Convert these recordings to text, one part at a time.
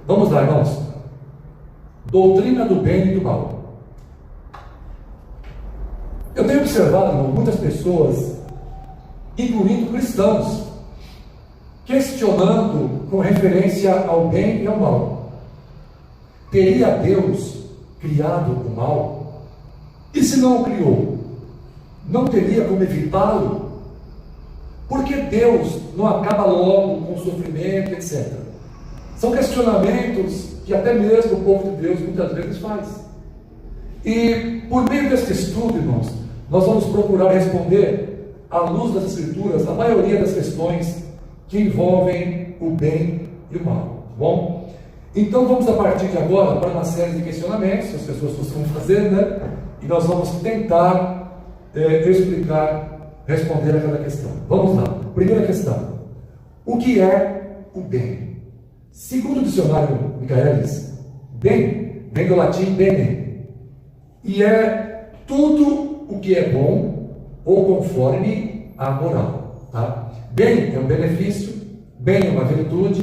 Vamos lá, irmãos. Doutrina do bem e do mal. Eu tenho observado, irmão, muitas pessoas, incluindo cristãos, questionando com referência ao bem e ao mal. Teria Deus criado o mal? E se não o criou, não teria como evitá-lo? Por que Deus não acaba logo com o sofrimento, etc.? São questionamentos que até mesmo o povo de Deus muitas vezes faz. E por meio deste estudo, irmãos, nós vamos procurar responder, à luz das Escrituras, a maioria das questões que envolvem o bem e o mal. Tá bom? Então vamos a partir de agora para uma série de questionamentos que as pessoas costumam fazer, né? E nós vamos tentar explicar, responder a cada questão. Vamos lá. Primeira questão: o que é o bem? Segundo o dicionário Michaelis, bem vem do latim bene, e é tudo o que é bom ou conforme à moral. Tá? Bem é um benefício, bem é uma virtude,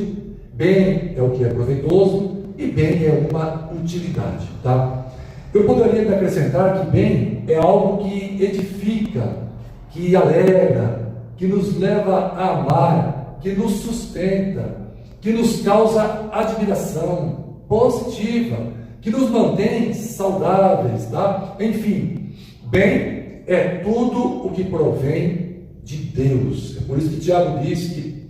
bem é o que é proveitoso e bem é uma utilidade. Tá? Eu poderia me acrescentar que bem é algo que edifica, que alegra, que nos leva a amar, que nos sustenta, que nos causa admiração positiva, que nos mantém saudáveis, tá? Enfim, bem é tudo o que provém de Deus. É por isso que Tiago diz que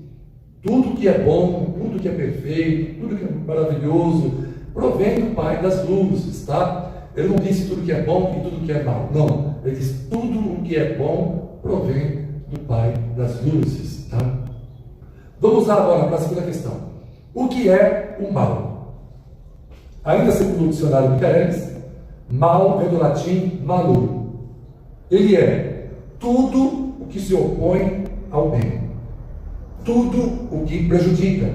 tudo que é bom, tudo que é perfeito, tudo que é maravilhoso, provém do Pai das luzes, tá? Ele não disse tudo que é bom e tudo que é mal, não. Ele diz tudo o que é bom provém do Pai das luzes, tá? Vamos lá agora para a segunda questão. O que é o mal? Ainda segundo o dicionário Michaelis, mal vem do latim malum. Ele é tudo o que se opõe ao bem, tudo o que prejudica,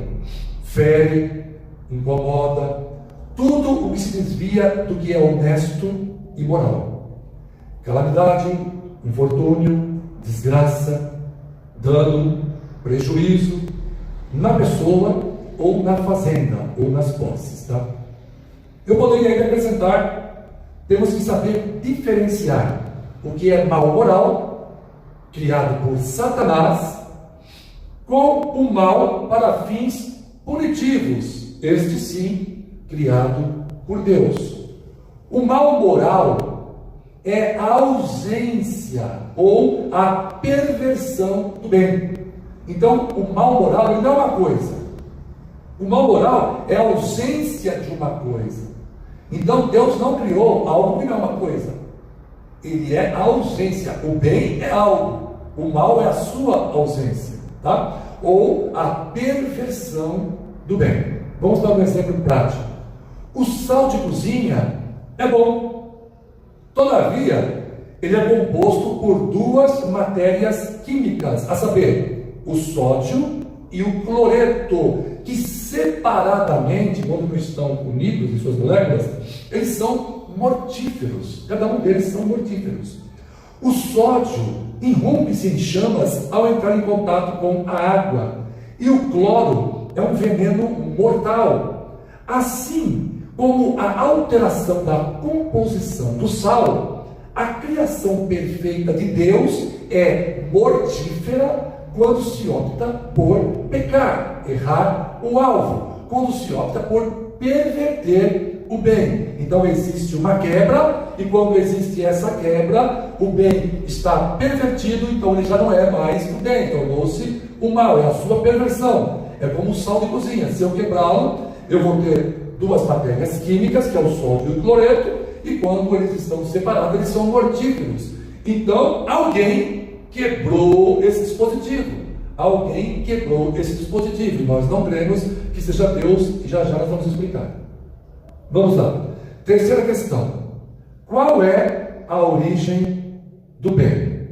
fere, incomoda, tudo o que se desvia do que é honesto e moral. Calamidade, infortúnio, desgraça, dano, prejuízo na pessoa ou na fazenda ou nas posses, tá? Eu poderia ainda acrescentar, temos que saber diferenciar o que é mal moral, criado por Satanás, com o mal para fins punitivos, este sim, criado por Deus. O mal moral é a ausência ou a perversão do bem. Então, o mal moral ele não é uma coisa. O mal moral é a ausência de uma coisa. Então, Deus não criou algo que não é uma coisa. Ele é a ausência. O bem é algo. O mal é a sua ausência, tá? Ou a perversão do bem. Vamos dar um exemplo prático. O sal de cozinha é bom. Todavia, ele é composto por duas matérias químicas, a saber, o sódio e o cloreto, que separadamente, quando não estão unidos em suas moléculas, eles são mortíferos. Cada um deles são mortíferos. O sódio irrompe-se em chamas ao entrar em contato com a água, e o cloro é um veneno mortal. Assim como a alteração da composição do sal, a criação perfeita de Deus é mortífera quando se opta por pecar, errar o alvo, quando se opta por perverter o bem. Então existe uma quebra, e quando existe essa quebra, o bem está pervertido, então ele já não é mais o bem, tornou-se o mal, é a sua perversão. É como o sal de cozinha, se eu quebrá-lo, eu vou ter duas matérias químicas, que é o sódio e o cloreto, e quando eles estão separados, eles são mortíferos. Então, alguém quebrou esse dispositivo. Alguém quebrou esse dispositivo. Nós não cremos que seja Deus, e já nós vamos explicar. Vamos lá. Terceira questão. Qual é a origem do bem?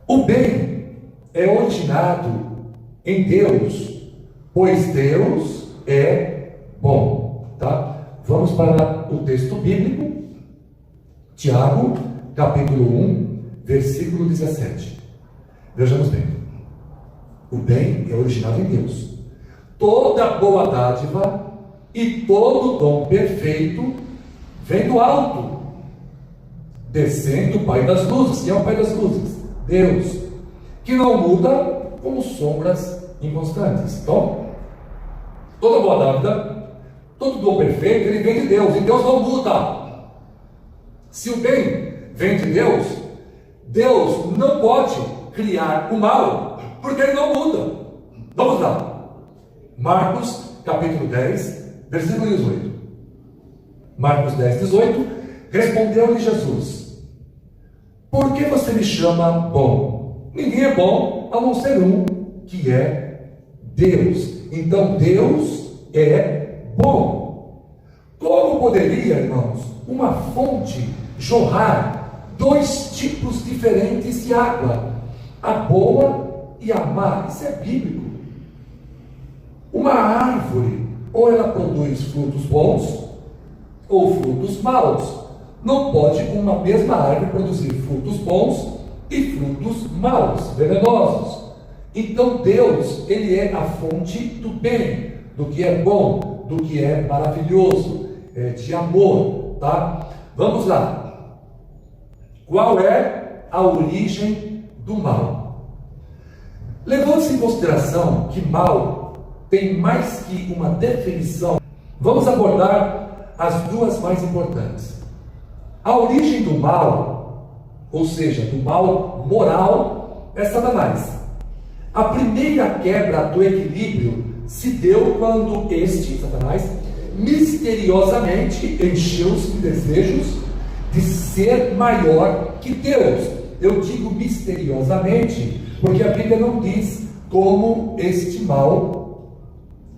O bem é originado em Deus, pois Deus é bom. Tá? Vamos para o texto bíblico, Tiago, capítulo 1, versículo 17. Vejamos bem. O bem é originado em Deus. toda boa dádiva e todo dom perfeito vem do alto, descendo o Pai das luzes. Quem é o Pai das luzes? Deus, que não muda como sombras inconstantes. Então, toda boa dádiva, todo dom perfeito, ele vem de Deus, e Deus não muda. Se o bem vem de Deus, Deus não pode criar o mal, porque ele não muda. Vamos lá. Marcos, capítulo 10, versículo 18. Marcos 10, 18. Respondeu-lhe Jesus: por que você me chama bom? Ninguém é bom a não ser um, que é Deus. Então Deus é bom. Como poderia, irmãos, uma fonte jorrar dois tipos diferentes de água, a boa e a má? Isso é bíblico. Uma árvore, ou ela produz frutos bons ou frutos maus. Não pode uma mesma árvore produzir frutos bons e frutos maus, venenosos. Então Deus, ele é a fonte do bem, do que é bom, do que é maravilhoso, de amor, tá? Vamos lá. Qual é a origem do mal? Levando-se em consideração que mal tem mais que uma definição, vamos abordar as duas mais importantes. A origem do mal, ou seja, do mal moral, é Satanás. A primeira quebra do equilíbrio se deu quando este, Satanás, misteriosamente encheu-se de desejos de ser maior que Deus. Eu digo misteriosamente, porque a Bíblia não diz como este mal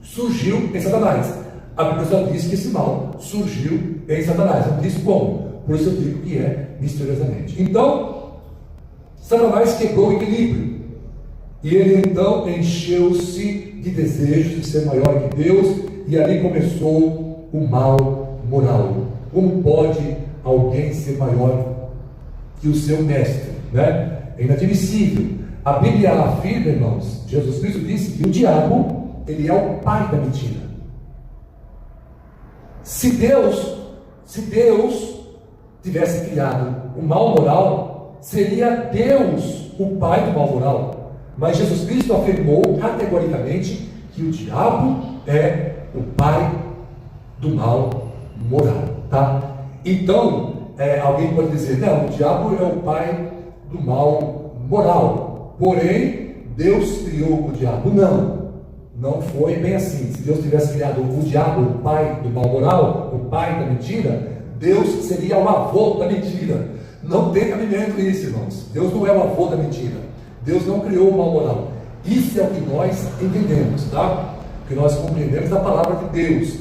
surgiu em Satanás. A Bíblia só diz que esse mal surgiu em Satanás, não diz como. Por isso eu digo que é misteriosamente. Então, Satanás quebrou o equilíbrio. E ele então encheu-se de desejos de ser maior que Deus. E ali começou o mal moral. Como pode alguém ser maior que o seu mestre? Né? É inadmissível. A Bíblia afirma, irmãos, Jesus Cristo disse que o diabo, ele é o pai da mentira. Se Deus tivesse criado o mal moral, seria Deus o pai do mal moral. Mas Jesus Cristo afirmou categoricamente que o diabo é o pai do mal moral, tá? Então, alguém pode dizer, não, o diabo é o pai do mal moral, porém, Deus criou o diabo. Não foi bem assim. Se Deus tivesse criado o diabo, o pai do mal moral, o pai da mentira, Deus seria o avô da mentira. Não tem cabimento isso, irmãos. Deus não é o avô da mentira. Deus não criou o mal moral. Isso é o que nós entendemos, tá? O que nós compreendemos da palavra de Deus.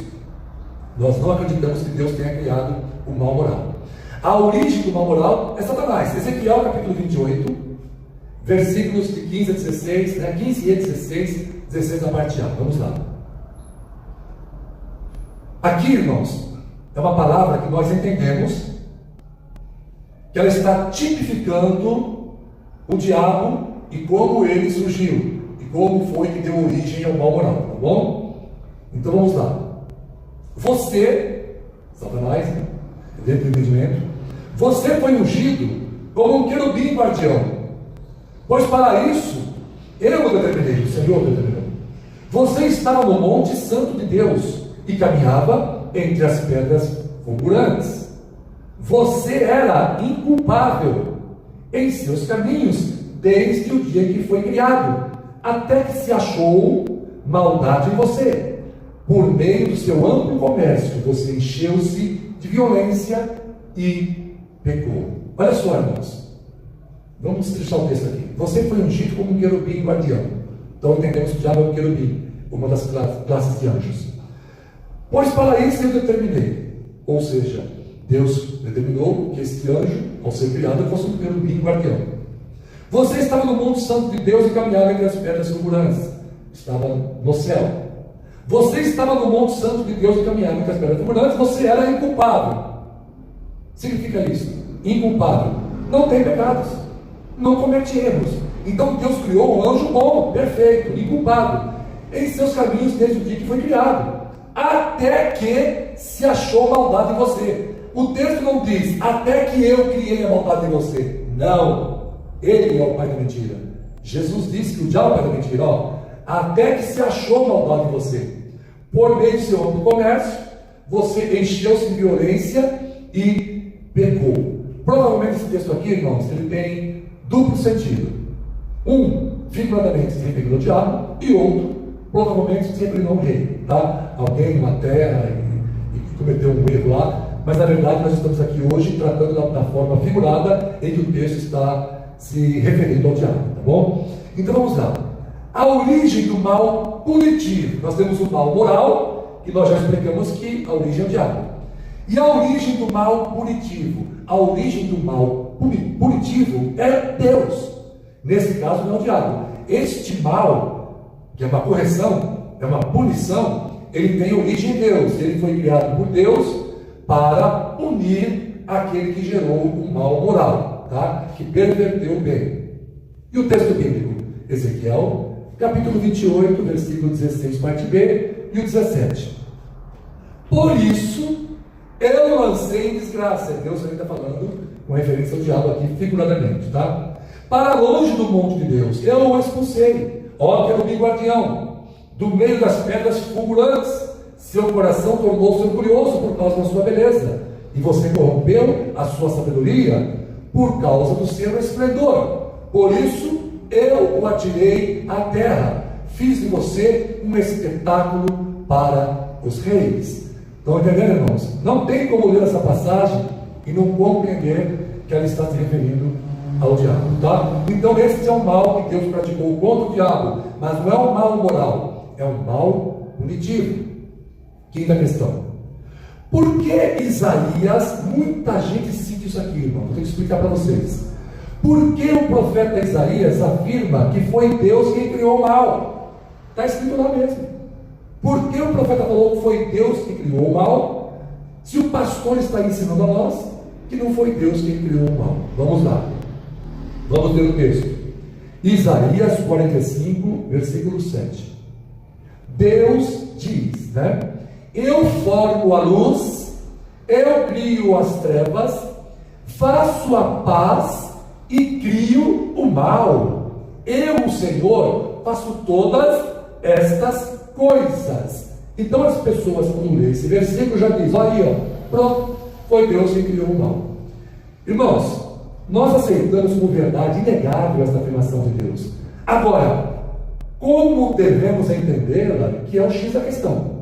Nós não acreditamos que Deus tenha criado o mal moral. A origem do mal moral é Satanás. Ezequiel capítulo 28, versículos de 15 a 16, 15 e 16 a parte A. Vamos lá. Aqui, irmãos, é uma palavra que nós entendemos que ela está tipificando o diabo e como ele surgiu e como foi que deu origem ao mal moral, tá bom? Então vamos lá. Você, Satanás, dentro do entendimento, você foi ungido como um querubim guardião, pois para isso eu o determinei, o Senhor o determinou. Você estava no monte santo de Deus e caminhava entre as pedras fulgurantes. Você era inculpável em seus caminhos desde o dia que foi criado, até que se achou maldade em você. Por meio do seu amplo comércio, você encheu-se de violência e pecou. Olha só, irmãos. Vamos deixar o texto aqui. Você foi ungido como um querubim guardião. Então entendemos que o diabo é um querubim, uma das classes de anjos. Pois para isso eu determinei. Ou seja, Deus determinou que este anjo, ao ser criado, fosse um querubim guardião. Você estava no monte santo de Deus e caminhava entre as pedras fulgurantes. Estava no céu. Você estava no monte santo de Deus e caminhava entre as pedras fulgurantes. Você era inculpável. Significa isso? Inculpável. Não tem pecados. Não comete erros. Então Deus criou um anjo bom, perfeito, inculpado. em seus caminhos desde o dia que foi criado, até que se achou maldade em você. O texto não diz, até que eu criei a maldade em você. Não, ele é o pai da mentira. Jesus disse que o diabo é o pai da mentira, ó, até que se achou maldade em você. Por meio do seu amplo comércio, você encheu-se de violência e pecou. Provavelmente esse texto aqui, irmãos, ele tem duplo sentido. Um, figuradamente, se referindo ao diabo, e outro, provavelmente, se referindo ao rei, tá? Alguém numa terra e cometeu um erro lá, mas na verdade nós estamos aqui hoje tratando da forma figurada em que o texto está se referindo ao diabo, tá bom? Então vamos lá. A origem do mal punitivo. Nós temos o mal moral, que nós já explicamos que a origem é o diabo. E a origem do mal punitivo. A origem do mal punitivo é Deus. Nesse caso não é o diabo. Este mal, que é uma correção, é uma punição, ele tem origem em Deus. Ele foi criado por Deus para punir aquele que gerou o mal moral, tá? Que perverteu o bem. E o texto bíblico? Ezequiel, capítulo 28, versículo 16, parte B, e o 17. Por isso, eu lancei em desgraça. Deus ainda está falando com referência ao diabo aqui, figuradamente, tá? Para longe do monte de Deus, eu o expulsei, ó querubim guardião, do meio das pedras fulgurantes. Seu coração tornou-se curioso por causa da sua beleza, e você corrompeu a sua sabedoria por causa do seu esplendor. Por isso, eu o atirei à terra, fiz de você um espetáculo para os reis. Estão entendendo, irmãos? Não tem como ler essa passagem e não compreender que ela está se referindo ao diabo, tá? Então esse é o mal que Deus praticou contra o diabo, mas não é um mal moral, é um mal punitivo. Quinta questão. Por que Isaías, muita gente cita isso aqui, irmão, vou ter que explicar para vocês. Por que o profeta Isaías afirma que foi Deus quem criou o mal? Está escrito lá mesmo. Por que o profeta falou que foi Deus que criou o mal, se o pastor está ensinando a nós que não foi Deus quem criou o mal? Vamos lá. Vamos ler o texto. Isaías 45, versículo 7. Deus diz, né? Eu formo a luz, eu crio as trevas, faço a paz e crio o mal. Eu, o Senhor, faço todas estas coisas. Então as pessoas, quando lêem esse versículo, já dizem, olha aí, ó, pronto, foi Deus quem criou o mal. Irmãos, nós aceitamos como verdade inegável esta afirmação de Deus. Agora, como devemos entendê-la, que é o X da questão.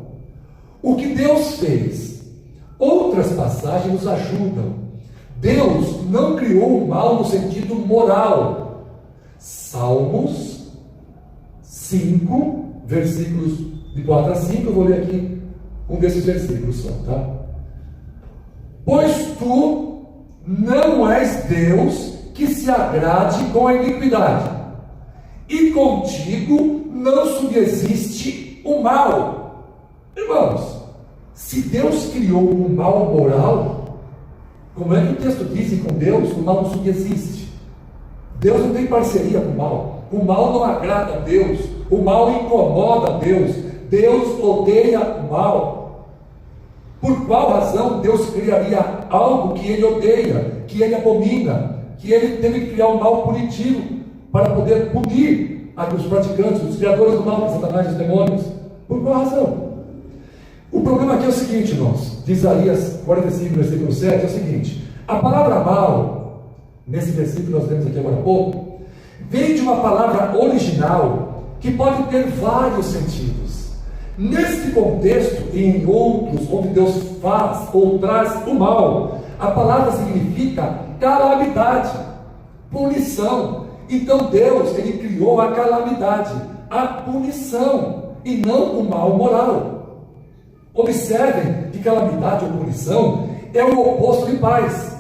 O que Deus fez? Outras passagens nos ajudam. Deus não criou o mal no sentido moral. Salmos 5, versículos de 4 a 5, eu vou ler aqui um desses versículos só, tá? Pois tu não és Deus que se agrade com a iniquidade, e contigo não subsiste o mal. Irmãos, se Deus criou o mal moral, como é que o texto diz que com Deus o mal não subsiste? Deus não tem parceria com o mal. O mal não agrada a Deus. O mal incomoda a Deus. Deus odeia o mal. Por qual razão Deus criaria algo que Ele odeia, que Ele abomina, que Ele teve que criar um mal punitivo para poder punir os praticantes, os criadores do mal, Satanás e os demônios? Por qual razão? O problema aqui é o seguinte, irmãos, de Isaías 45, versículo 7, é o seguinte: a palavra mal, nesse versículo que nós lemos aqui agora há pouco, vem de uma palavra original que pode ter vários sentidos. Nesse contexto e em outros, onde Deus faz ou traz o mal, a palavra significa calamidade, punição. Então Deus, Ele criou a calamidade, a punição, e não o mal moral. Observem que calamidade ou punição é o oposto de paz.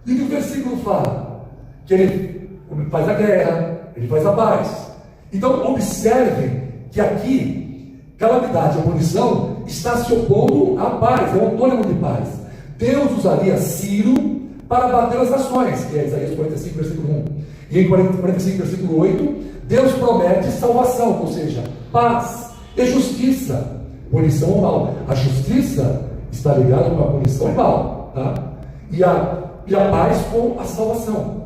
E que o versículo fala? Que Ele faz a guerra, Ele faz a paz. Então observem que aqui, calamidade ou punição está se opondo à paz, é um antônimo de paz. Deus usaria Ciro para bater as nações, que é Isaías 45, versículo 1. E em 45, versículo 8, Deus promete salvação, ou seja, paz. E justiça, punição ao mal. A justiça está ligada com a punição ao mal, tá? E a paz com a salvação.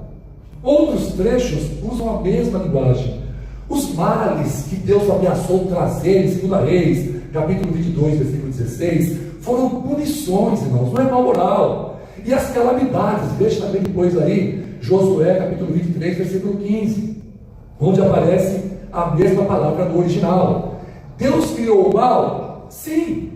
Outros trechos usam a mesma linguagem. Os males que Deus ameaçou trazer em 2 Reis, capítulo 22, versículo 16, foram punições, irmãos, não é mal moral. E as calamidades, veja também depois aí, Josué, capítulo 23, versículo 15, onde aparece a mesma palavra no original. Deus criou o mal? Sim,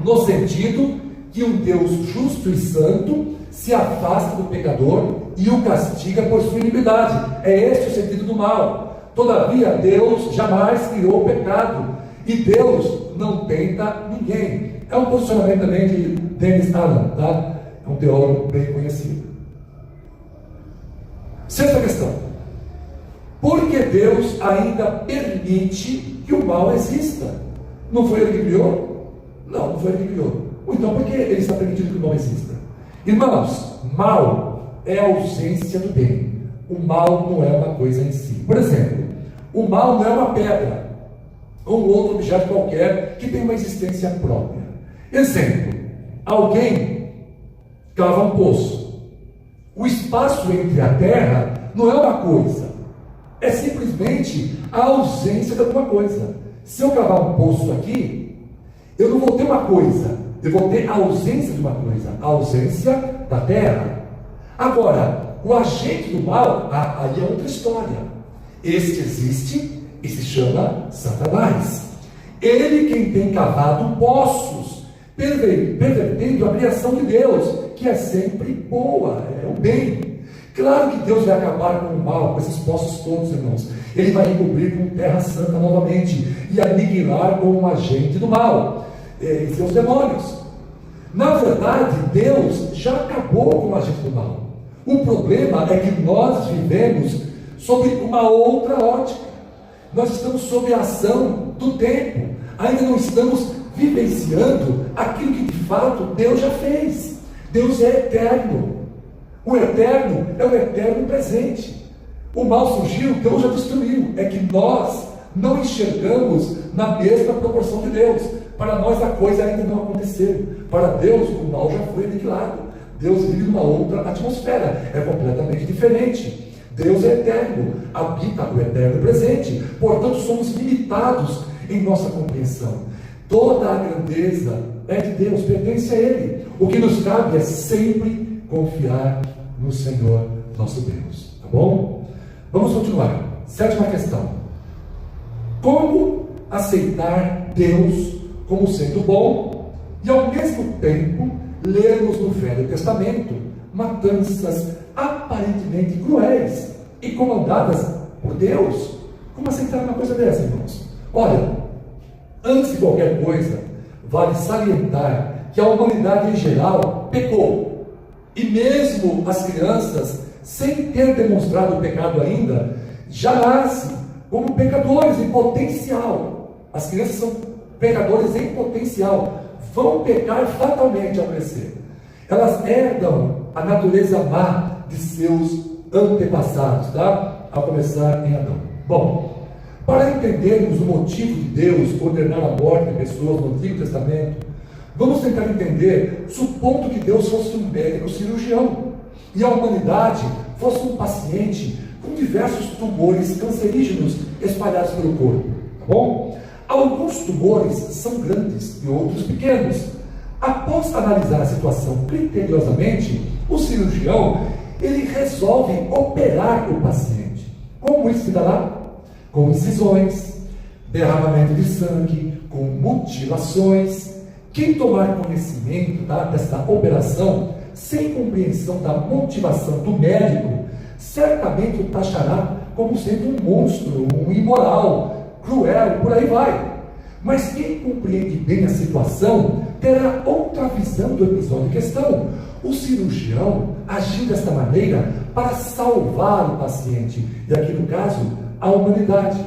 no sentido que um Deus justo e santo se afasta do pecador e o castiga por sua iniquidade. É este o sentido do mal. Todavia, Deus jamais criou o pecado e Deus não tenta ninguém. É um posicionamento também de Dennis Allen, tá? É um teólogo bem conhecido. Sexta questão: por que Deus ainda permite que o mal exista? Não foi Ele que criou? Não foi Ele que criou. Então por que Ele está permitindo que o mal exista? Irmãos, mal é a ausência do bem. O mal não é uma coisa em si. Por exemplo, o mal não é uma pedra ou um outro objeto qualquer que tem uma existência própria. Exemplo: alguém cava um poço. O espaço entre a terra não é uma coisa, é simplesmente a ausência de alguma coisa. Se eu cavar um poço aqui, eu não vou ter uma coisa, eu vou ter a ausência de uma coisa, a ausência da terra. Agora, o agente do mal, aí é outra história. Este existe e se chama Satanás. Ele quem tem cavado poços, pervertendo a criação de Deus, que é sempre boa, é o bem. Claro que Deus vai acabar com o mal, com esses poços todos, irmãos. Ele vai recobrir com terra santa novamente e aniquilar com um agente do mal, e seus demônios. Na verdade, Deus já acabou com o agente do mal. O problema é que nós vivemos sob uma outra ótica. Nós estamos sob a ação do tempo. Ainda não estamos vivenciando aquilo que de fato Deus já fez. Deus é eterno. O eterno é o eterno presente. O mal surgiu, Deus já destruiu. É que nós não enxergamos na mesma proporção de Deus. Para nós a coisa ainda não aconteceu. Para Deus o mal já foi aniquilado. Deus vive numa outra atmosfera. É completamente diferente. Deus é eterno, habita o eterno presente. Portanto, somos limitados em nossa compreensão. Toda a grandeza é de Deus, pertence a Ele. O que nos cabe é sempre confiar no Senhor nosso Deus. Tá bom? Vamos continuar. Sétima questão: como aceitar Deus como sendo bom e ao mesmo tempo lermos no Velho Testamento matanças aparentemente cruéis e comandadas por Deus? Como aceitar uma coisa dessa, irmãos? Olha, antes de qualquer coisa, vale salientar que a humanidade em geral pecou. E mesmo as crianças, sem ter demonstrado o pecado ainda, já nascem como pecadores em potencial. As crianças são pecadores em potencial. Vão pecar fatalmente ao crescer. Elas herdam a natureza má de seus antepassados, tá? A começar em Adão. Bom, para entendermos o motivo de Deus ordenar a morte de pessoas no Antigo Testamento, vamos tentar entender, supondo que Deus fosse um médico cirurgião e a humanidade fosse um paciente com diversos tumores cancerígenos espalhados pelo corpo, tá bom? Alguns tumores são grandes e outros pequenos. Após analisar a situação criteriosamente, o cirurgião ele resolve operar o paciente. Como isso se dá lá? Com incisões, derramamento de sangue, com mutilações. Quem tomar conhecimento desta operação, sem compreensão da motivação do médico, certamente o taxará como sendo um monstro, um imoral, cruel, por aí vai. Mas quem compreende bem a situação terá outra visão do episódio em questão. O cirurgião agiu desta maneira para salvar o paciente, e aqui no caso, a humanidade.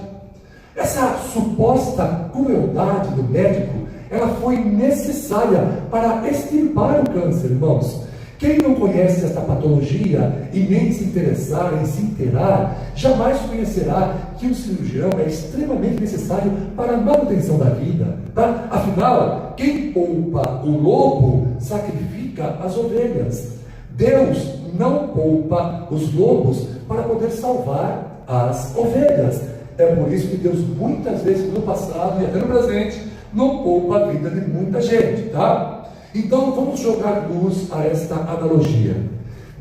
Essa suposta crueldade do médico, ela foi necessária para extirpar o câncer, irmãos, Quem não conhece esta patologia e nem se interessar em se inteirar, jamais conhecerá que um cirurgião é extremamente necessário para a manutenção da vida. Tá? Afinal, quem poupa o lobo, sacrifica as ovelhas. Deus não poupa os lobos para poder salvar as ovelhas. É por isso que Deus muitas vezes no passado e até no presente não poupa a vida de muita gente, tá? Então vamos jogar luz a esta analogia.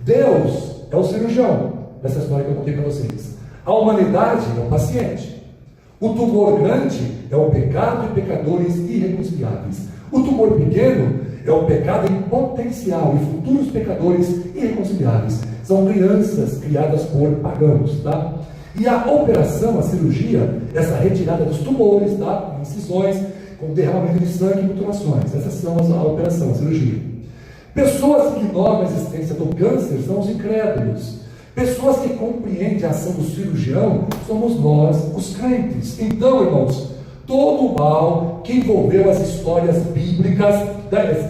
Deus é o cirurgião, nessa história que eu contei para vocês. A humanidade é o paciente. O tumor grande é o pecado e pecadores irreconciliáveis. O tumor pequeno é o pecado em potencial e futuros pecadores irreconciliáveis. São crianças criadas por pagãos, tá? E a operação, a cirurgia, essa retirada dos tumores, tá? Incisões, com derramamento de sangue e mutilações. Essas são a operação, a cirurgia. Pessoas que ignoram a existência do câncer são os incrédulos. Pessoas que compreendem a ação do cirurgião somos nós, os crentes. Então, irmãos, todo o mal que envolveu as histórias bíblicas,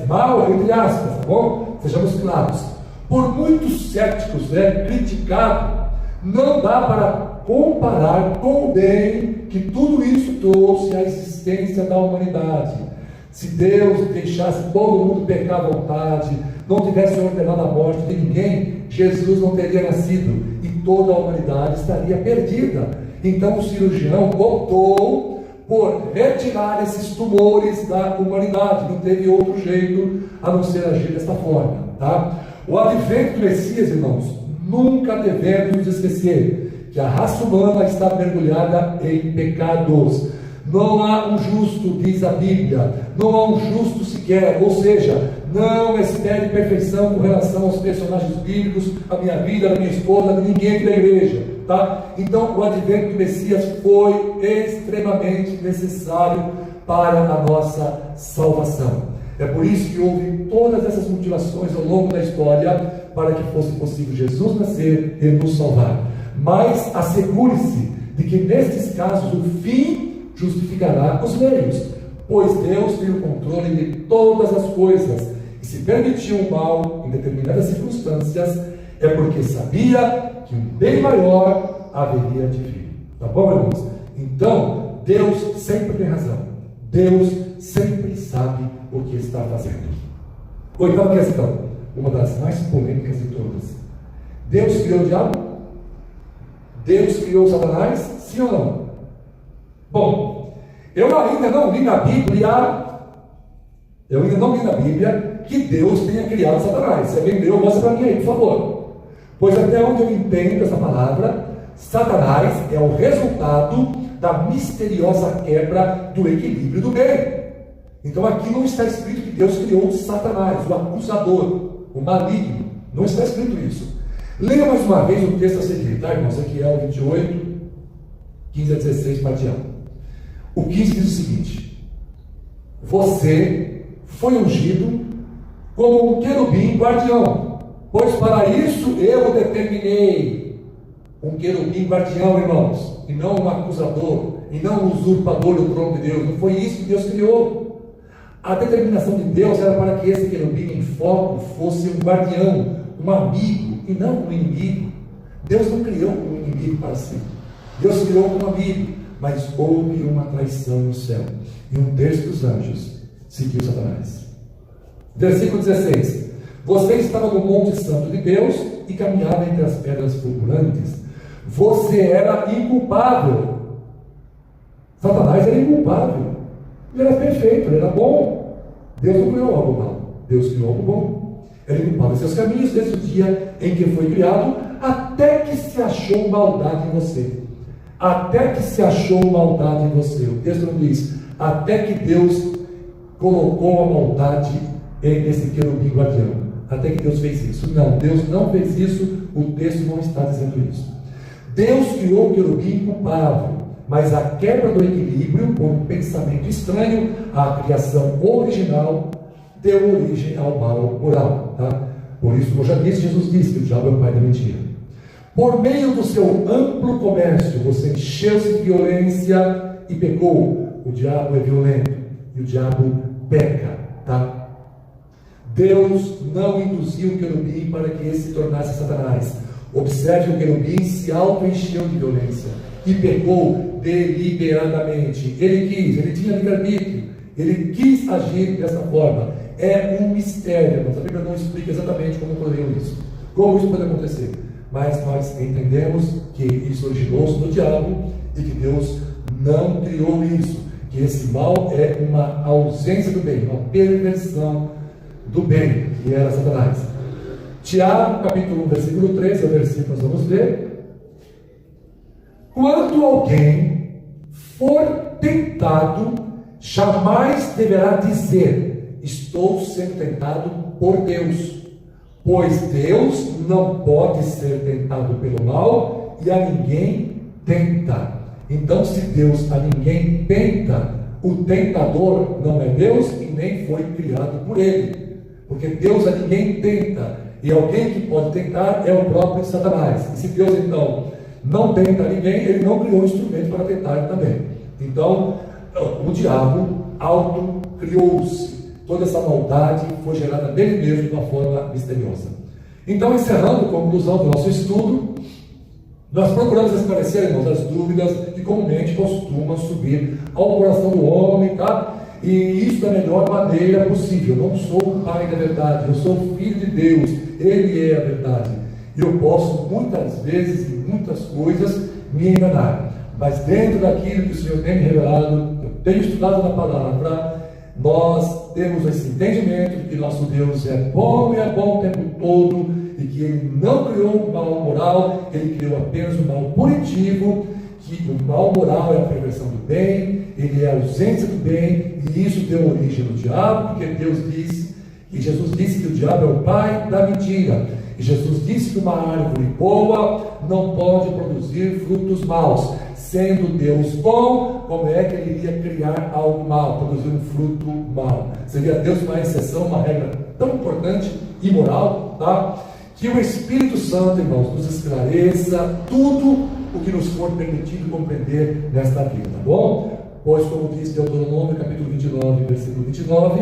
mal entre aspas, tá bom? Sejamos claros. Por muitos céticos, criticado, não dá para comparar com o bem que tudo isso trouxe à existência da humanidade. Se Deus deixasse todo mundo pecar à vontade, não tivesse ordenado a morte de ninguém, Jesus não teria nascido e toda a humanidade estaria perdida. Então o cirurgião optou por retirar esses tumores da humanidade. Não teve outro jeito a não ser agir desta forma, tá? O advento do Messias, irmãos, nunca devemos nos esquecer que a raça humana está mergulhada em pecados. Não há um justo, diz a Bíblia, não há um justo sequer, ou seja, não espere perfeição com relação aos personagens bíblicos, a minha vida, a minha esposa, a ninguém aqui da igreja, tá? Então o advento do Messias foi extremamente necessário para a nossa salvação. É por isso que houve todas essas mutilações ao longo da história, para que fosse possível Jesus nascer e nos salvar. Mas assegure-se de que nestes casos o fim justificará os meios, pois Deus tem o controle de todas as coisas, e se permitiu o mal em determinadas circunstâncias, é porque sabia que um bem maior haveria de vir. Tá bom, irmãos? Então, Deus sempre tem razão. Deus sempre sabe o que está fazendo. Oitava questão, uma das mais polêmicas de todas. Deus criou o diabo? Deus criou Satanás? Sim ou não? Bom, eu ainda não li na Bíblia que Deus tenha criado Satanás. Se alguém leu, mostra para mim aí, por favor. Pois até onde eu entendo essa palavra, Satanás é o resultado da misteriosa quebra do equilíbrio do bem. Então aqui não está escrito que Deus criou Satanás, o acusador, o maligno. Não está escrito isso. Leia mais uma vez o texto a seguir, tá, irmãos? Ezequiel 28, 15 a 16, parte A. O 15 diz o seguinte: você foi ungido como um querubim guardião, pois para isso eu o determinei. Um querubim guardião, irmãos, e não um acusador, e não um usurpador do trono de Deus. Não foi isso que Deus criou. A determinação de Deus era para que esse querubim em foco fosse um guardião, um amigo, e não um inimigo. Deus não criou um inimigo para si. Deus criou um amigo, mas houve uma traição no céu, e um terço dos anjos seguiu Satanás. Versículo 16: você estava no monte santo de Deus e caminhava entre as pedras fulgurantes. Você era inculpável. Satanás era inculpável. Ele era perfeito, ele era bom. Deus não criou algo mal, Deus criou algo bom. Ele limpava seus caminhos desde o dia em que foi criado, até que se achou maldade em você. Até que se achou maldade em você. O texto não diz, até que Deus colocou a maldade nesse querubim guardião. Até que Deus fez isso. Não, Deus não fez isso, o texto não está dizendo isso. Deus criou o querubim culpável, mas a quebra do equilíbrio, por um pensamento estranho à criação original, deu origem ao mal moral. Tá? Por isso, como eu já disse, Jesus disse que o diabo é o pai da mentira. Por meio do seu amplo comércio, você encheu-se de violência e pecou. O diabo é violento e o diabo peca. Tá? Deus não induziu o querubim para que ele se tornasse Satanás. Observe, o querubim se auto-encheu de violência e pecou deliberadamente. Ele quis, ele tinha livre-arbítrio, ele quis agir dessa forma. É um mistério, mas a Bíblia não explica exatamente como ocorreu isso, como isso pode acontecer. Mas nós entendemos que isso originou-se no diabo e que Deus não criou isso, que esse mal é uma ausência do bem, uma perversão do bem, que era Satanás. Tiago, capítulo 1, versículo 13, é o versículo que nós vamos ver. Quando alguém for tentado, jamais deverá dizer: estou sendo tentado por Deus, pois Deus não pode ser tentado pelo mal e a ninguém tenta. Então, se Deus a ninguém tenta, o tentador não é Deus e nem foi criado por ele, porque Deus a ninguém tenta. E alguém que pode tentar é o próprio Satanás. E se Deus então não tenta ninguém, ele não criou um instrumento para tentar também. Então, o diabo auto-criou-se. Toda essa maldade foi gerada dele mesmo de uma forma misteriosa. Então, encerrando a conclusão do nosso estudo, nós procuramos esclarecer, irmãos, as dúvidas que comumente costumam subir ao coração do homem, tá? E isso da melhor maneira possível. Eu não sou o pai da verdade, eu sou o filho de Deus, ele é a verdade. E eu posso muitas vezes, em muitas coisas, me enganar. Mas dentro daquilo que o Senhor tem me revelado, eu tenho estudado na palavra, nós temos esse entendimento de que nosso Deus é bom e é bom o tempo todo, e que Ele não criou o mal moral, Ele criou apenas o mal punitivo, que o mal moral é a perversão do bem, ele é a ausência do bem, e isso deu origem ao diabo, porque Deus disse, e Jesus disse que o diabo é o pai da mentira, e Jesus disse que uma árvore boa não pode produzir frutos maus. Sendo Deus bom, como é que ele iria criar algo mal, produzir um fruto mau? Seria Deus uma exceção, uma regra tão importante e moral, tá? Que o Espírito Santo, irmãos, nos esclareça tudo o que nos for permitido compreender nesta vida, tá bom? Pois, como diz Deuteronômio, capítulo 29, versículo 29,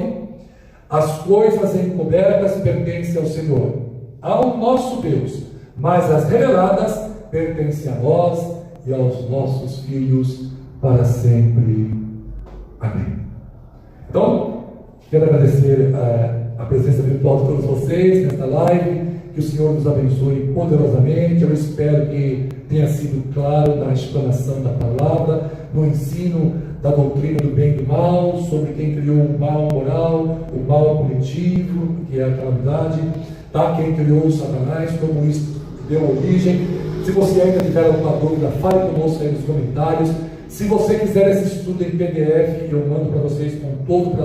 as coisas encobertas pertencem ao Senhor, ao nosso Deus, mas as reveladas pertencem a nós e aos nossos filhos para sempre. Amém. Então, quero agradecer a presença virtual de todos vocês nesta live, que o Senhor nos abençoe poderosamente. Eu espero que tenha sido claro na explanação da palavra, no ensino da doutrina do bem e do mal, sobre quem criou o mal moral, o mal punitivo, que é a calamidade, tá? Quem criou o Satanás, como isso deu origem. Se você ainda tiver alguma dúvida, fale conosco aí nos comentários. Se você quiser esse estudo em PDF, eu mando para vocês com todo prazer.